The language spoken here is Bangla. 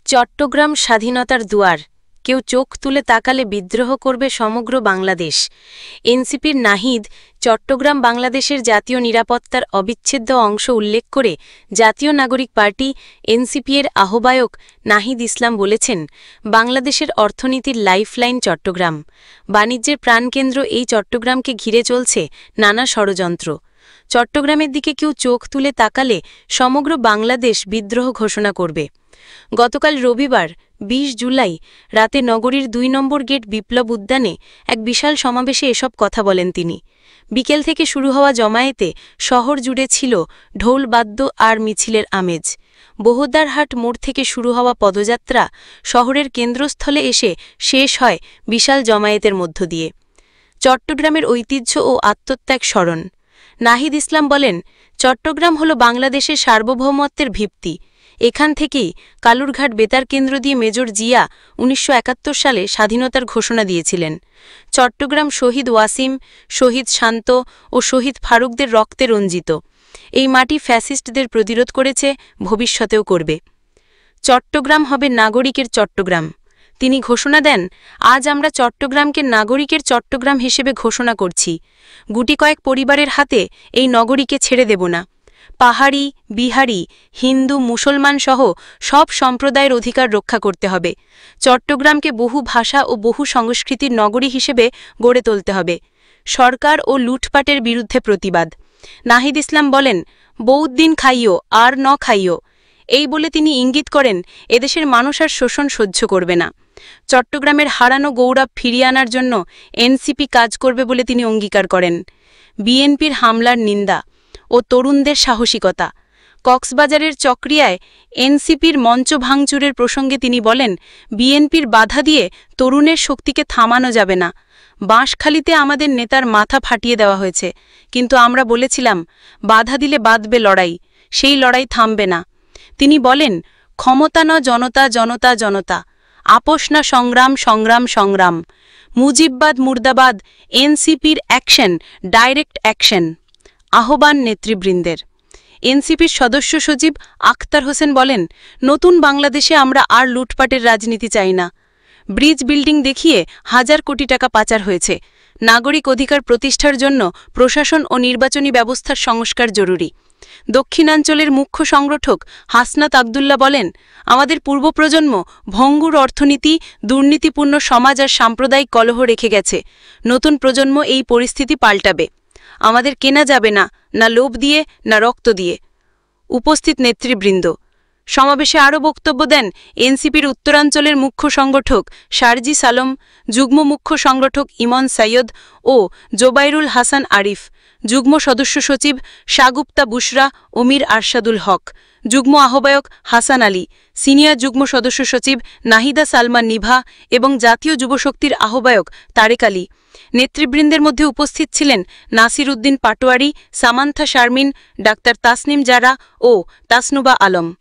চট্টগ্রাম স্বাধীনতার দুয়ার, কেউ চোখ তুলে তাকালে বিদ্রোহ করবে সমগ্র বাংলাদেশ। এনসিপির নাহিদ চট্টগ্রাম বাংলাদেশের জাতীয় নিরাপত্তার অবিচ্ছেদ্য অংশ উল্লেখ করে জাতীয় নাগরিক পার্টি এনসিপি-এর আহ্বায়ক নাহিদ ইসলাম বলেছেন, বাংলাদেশের অর্থনীতির লাইফলাইন চট্টগ্রাম, বাণিজ্যের প্রাণকেন্দ্র এই চট্টগ্রামকে ঘিরে চলছে নানা ষড়যন্ত্র। চট্টগ্রামের দিকে কেউ চোখ তুলে তাকালে সমগ্র বাংলাদেশ বিদ্রোহ ঘোষণা করবে। গতকাল রবিবার ২০ জুলাই রাতে নগরীর ২ নম্বর গেট বিপ্লব উদ্যানে এক বিশাল সমাবেশে এসব কথা বলেন তিনি। বিকেল থেকে শুরু হওয়া জমায়েতে শহর জুড়ে ছিল ঢোল-বাদ্য আর মিছিলের আমেজ। বহুদ্দারহাট মোড় থেকে শুরু হওয়া পদযাত্রা শহরের কেন্দ্রস্থলে এসে শেষ হয় বিশাল জমায়েতের মধ্য দিয়ে। চট্টগ্রামের ঐতিহ্য ও আত্মত্যাগ স্মরণ। নাহিদ ইসলাম বলেন, চট্টগ্রাম হল বাংলাদেশের সার্বভৌমত্বের ভিত্তি। এখান থেকেই কালুরঘাট বেতার কেন্দ্র দিয়ে মেজর জিয়া ১৯৭১ সালে স্বাধীনতার ঘোষণা দিয়েছিলেন। চট্টগ্রাম শহীদ ওয়াসিম, শহীদ শান্ত ও শহীদ ফারুকদের রক্তে রঞ্জিত। এই মাটি ফ্যাসিস্টদের প্রতিরোধ করেছে, ভবিষ্যতেও করবে। চট্টগ্রাম হবে নাগরিকের চট্টগ্রাম। তিনি ঘোষণা দেন, আজ আমরা চট্টগ্রামকে নাগরিকের চট্টগ্রাম হিসেবে ঘোষণা করছি। গুটি কয়েক পরিবারের হাতে এই নগরীকে ছেড়ে দেব না। পাহাড়ি, বিহারি, হিন্দু, মুসলমান সহ সব সম্প্রদায়ের অধিকার রক্ষা করতে হবে। চট্টগ্রামকে বহু ভাষা ও বহু সংস্কৃতির নগরী হিসেবে গড়ে তুলতে হবে। সরকার ও লুটপাটের বিরুদ্ধে প্রতিবাদ। নাহিদ ইসলাম বলেন, বহুদিন খাইও আর ন খাইও। এই বলে তিনি ইঙ্গিত করেন, এদেশের মানুষ আর শোষণ সহ্য করবে না। চট্টগ্রামের হারানো গৌরব ফিরিয়ে আনার জন্য এনসিপি কাজ করবে বলে তিনি অঙ্গীকার করেন। বিএনপির হামলার নিন্দা ও তরুণদের সাহসিকতা। কক্সবাজারের চকরিয়ায় এনসিপির মঞ্চ ভাঙচুরের প্রসঙ্গে তিনি বলেন, বিএনপির বাধা দিয়ে তরুণের শক্তিকে থামানো যাবে না। বাঁশখালীতে আমাদের নেতার মাথা ফাটিয়ে দেওয়া হয়েছে, কিন্তু আমরা বলেছিলাম, বাধা দিলে বাঁধবে লড়াই, সেই লড়াই থামবে না। তিনি বলেন, ক্ষমতা ন জনতা, জনতা জনতা, আপোষ না সংগ্রাম, সংগ্রাম সংগ্রাম। মুজিববাদ মুর্দাবাদ, এনসিপির অ্যাকশন, ডাইরেক্ট অ্যাকশন। আহ্বান নেতৃবৃন্দের। এনসিপির সদস্য সচিব আখতার হোসেন বলেন, নতুন বাংলাদেশে আমরা আর লুটপাটের রাজনীতি চাই না। ব্রিজ বিল্ডিং দেখিয়ে হাজার কোটি টাকা পাচার হয়েছে। নাগরিক অধিকার প্রতিষ্ঠার জন্য প্রশাসন ও নির্বাচনী ব্যবস্থার সংস্কার জরুরি। দক্ষিণাঞ্চলের মুখ্য সংগঠক হাসনাত আবদুল্লাহ বলেন, আমাদের পূর্ব প্রজন্ম ভঙ্গুর অর্থনীতি, দুর্নীতিপূর্ণ সমাজ আর সাম্প্রদায়িক কলহ রেখে গেছে। নতুন প্রজন্ম এই পরিস্থিতি পাল্টাবে। আমাদের কেনা যাবে না, না লোভ দিয়ে, না রক্ত দিয়ে। উপস্থিত নেতৃবৃন্দ। সমাবেশে আরও বক্তব্য দেন এনসিপির উত্তরাঞ্চলের মুখ্য সংগঠক শারজিস আলম, যুগ্ম মুখ্য সংগঠক ইমন সৈয়দ ও জোবাইরুল হাসান আরিফ, যুগ্ম সদস্য সচিব শাগুপ্তা বুশরা অমির আরশাদুল হক, যুগ্ম আহ্বায়ক হাসান আলী, সিনিয়র যুগ্ম সদস্য সচিব নাহিদা সালমা নিভা এবং জাতীয় যুবশক্তির আহ্বায়ক তারেক আলী। নেতৃবৃন্দের মধ্যে উপস্থিত ছিলেন নাসির উদ্দিন পাটোয়ারি, সামান্থা শারমিন, ডাক্তার তাসনিম জারা ও তাসনুবা আলম।